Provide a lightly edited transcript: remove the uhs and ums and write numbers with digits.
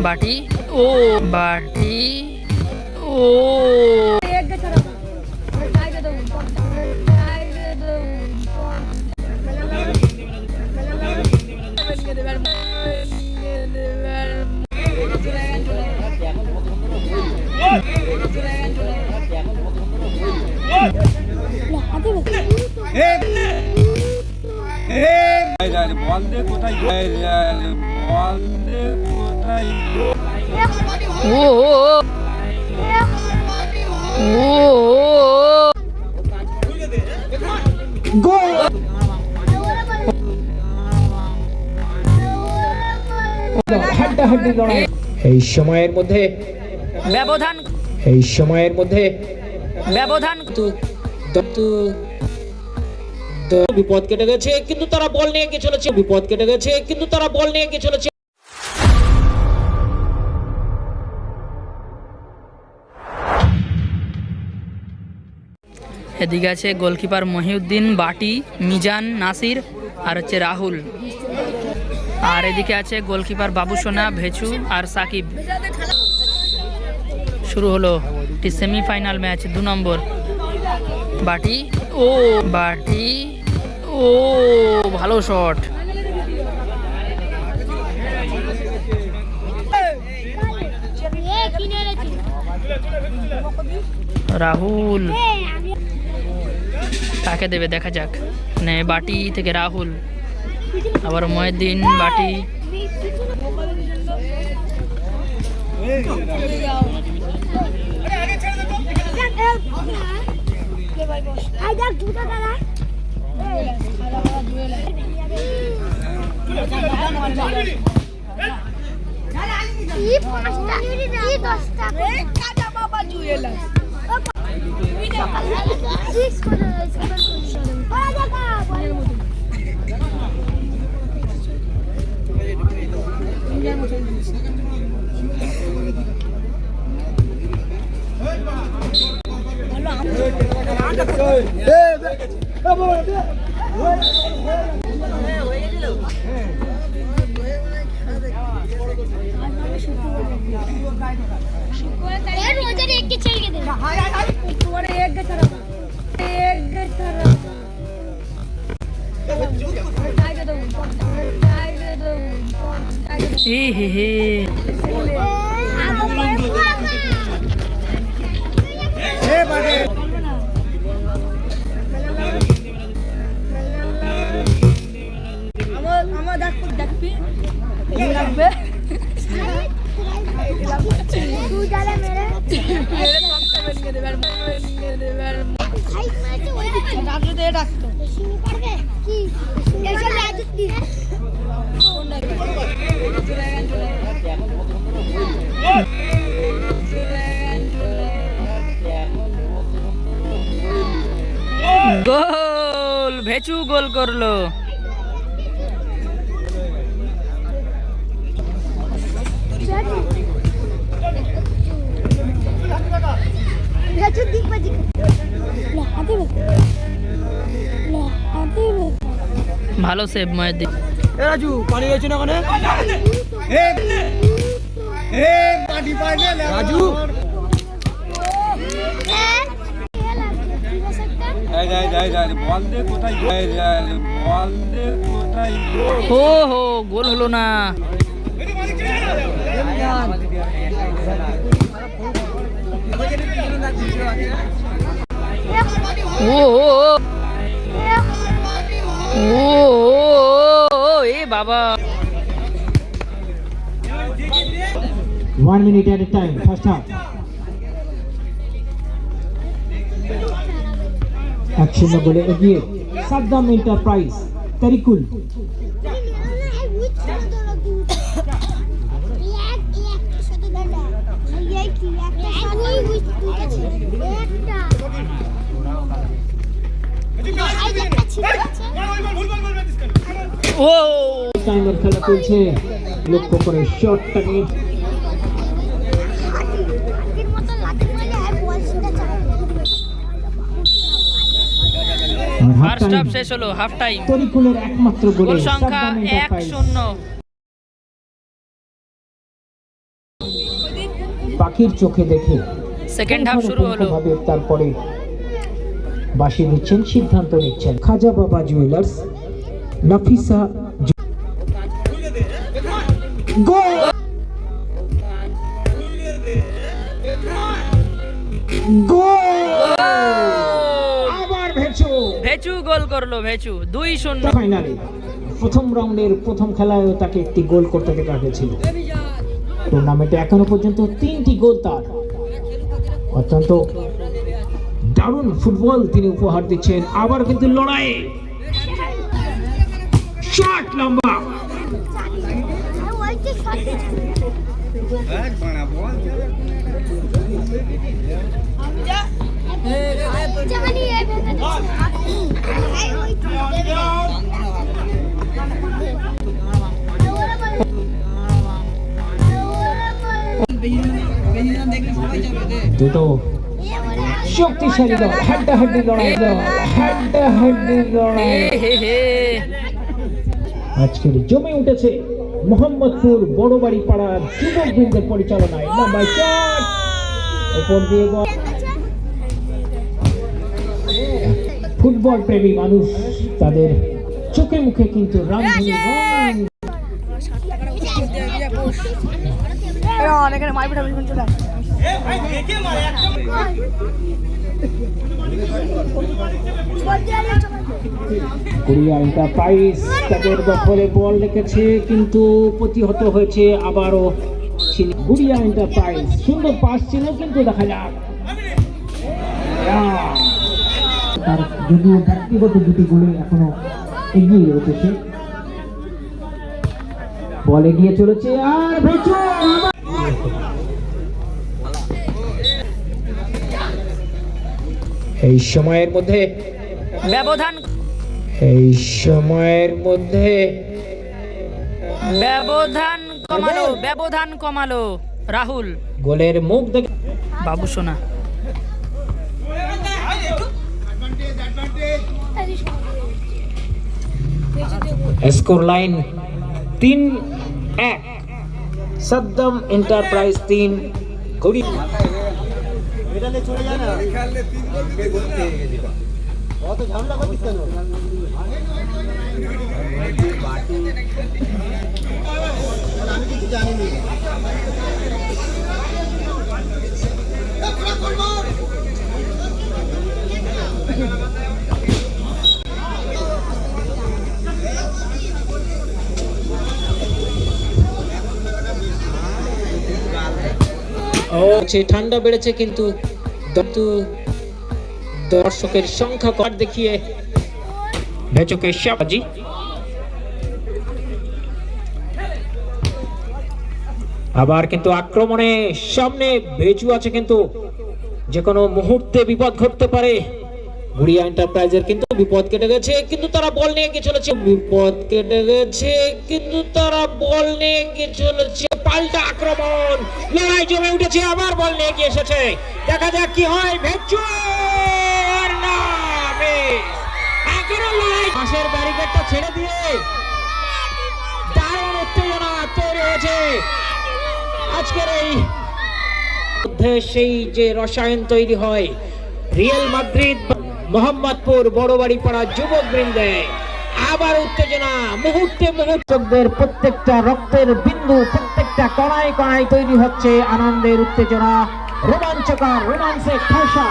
বাটি ও বাটি ও এই সময়ের মধ্যে ব্যবধান বিপদ কেটে গেছে, কিন্তু তারা বল নিয়ে এগিয়ে চলেছে। এদিকে আছে গোলকিপার মহিউদ্দিন, বাটি, মিজান, নাসির আর হচ্ছে রাহুল। আর এদিকে আছে গোলকিপার বাবুসোনা, ভেচু আর সাকিব। শুরু হলো একটি সেমিফাইনাল ম্যাচ, 2 নম্বর। বাটি ও ভালো শট। রাহুল কাকে দেবে দেখা যাক। মানে বাটি থেকে রাহুল, আবার মহিউদ্দিন, বাটি। গোল, ভেচু গোল করলো। ভালো সেভ মহিউদ্দিন। রাজু পানি গেছে না ওখানে, রাজু ও হো, গোল হলো না। ও এ বাবা। 1 minute at a time, first half. Action বলে এগিয়ে সাদ্দাম এন্টারপ্রাইজ, তারিকুল। ও টাইমের খেলা চলছে, লক্ষ্য করে শটটা নিয়ে ফার্স্ট হাফ শেষ হলো, হাফ টাইম। তরিকুলের একমাত্র গোল সংখ্যা 1-0। পাখির চোখে দেখে সেকেন্ড হাফ শুরু হলো। ভাবে তারপরে বাসি দিচ্ছেন, সিদ্ধান্ত নিচ্ছেন। খাজা বাবা জুয়েলার্স, নাফিসা গোল, গোল, আবার ভেচু গোল করলো, ভেচু 2-0। ফাইনালে প্রথম রাউন্ডের প্রথম খেলায় তাকে একটি গোল করতে দেখা গেছিল। টুর্নামেন্টে এখনো পর্যন্ত 3টি গোল তার। অত্যন্ত দারুণ ফুটবল তিনি উপহার দিচ্ছেন। আবার কিন্তু লড়াই, শট লম্বা, দুটো শক্তিশালী দল, হাড্ডাহাড্ডি লড়াই, হাড্ডাহাড্ডি লড়াই আজকের জমে উঠেছে মোহাম্মদপুর বড়বাড়ি পাড়ার যুবক বৃন্দের পরিচালনায়। লম্বা শট, উপর দিয়ে বল। ফুটবল প্রেমী মানুষ তাদের চোখে মুখে কিন্তু রামধনু রং। কোরিয়া এন্টারপ্রাইজ তাদের দখলে বল রেখেছে, কিন্তু প্রতিহত হয়েছে আবারও কোরিয়া এন্টারপ্রাইজ। সুন্দর পাস ছিল, কিন্তু দেখা যাক তার যদিও ব্যক্তিগত দুটি গোলে এখনো এগিয়ে রয়েছে। বল এগিয়ে চলেছে, আর ভেচু এই সময়ের মধ্যে ব্যবধান কমালো রাহুল। গোলের মুখ দেখে বাবু সোনা score line 3-1, Saddam enterprise 3, Korea. ঠান্ডা বেড়েছে, কিন্তু দর্শকের সংখ্যা কম দেখিয়ে ভেচুকে শাবাজি। আবার কিন্তু আক্রমণে সামনে ভেচু আছে, কিন্তু যে কোনো মুহূর্তে বিপদ ঘটতে পারে। কোরিয়া এন্টারপ্রাইজের কিন্তু বিপদ কেটে গেছে, কিন্তু তারা বল নিয়ে এগিয়ে চলেছে। পাল্টা আক্রমণ, লড়াই জমে উঠেছে, আবার বল নিয়ে এগিয়ে এসেছে। দেখা যাক কি হয়। ভেচু পাশের ব্যারিকেডটা ছেড়ে দিয়ে দারুণ উত্তেজনা তৈরি হয়েছে আজকের এই মধ্যে। সেই যে রসায়ন তৈরি হয় রিয়াল মাদ্রিদ মোহাম্মদপুর বড়বাড়ি পাড়া যুবক বৃন্দে, আবার উত্তেজনা মুহূর্তে মুহূর্তদের প্রত্যেকটা রক্তের বিন্দু, প্রত্যেকটা কণায় কণায় তৈরি হচ্ছে আনন্দের উত্তেজনা, রোমাঞ্চকর রোমান্সে ঠাসা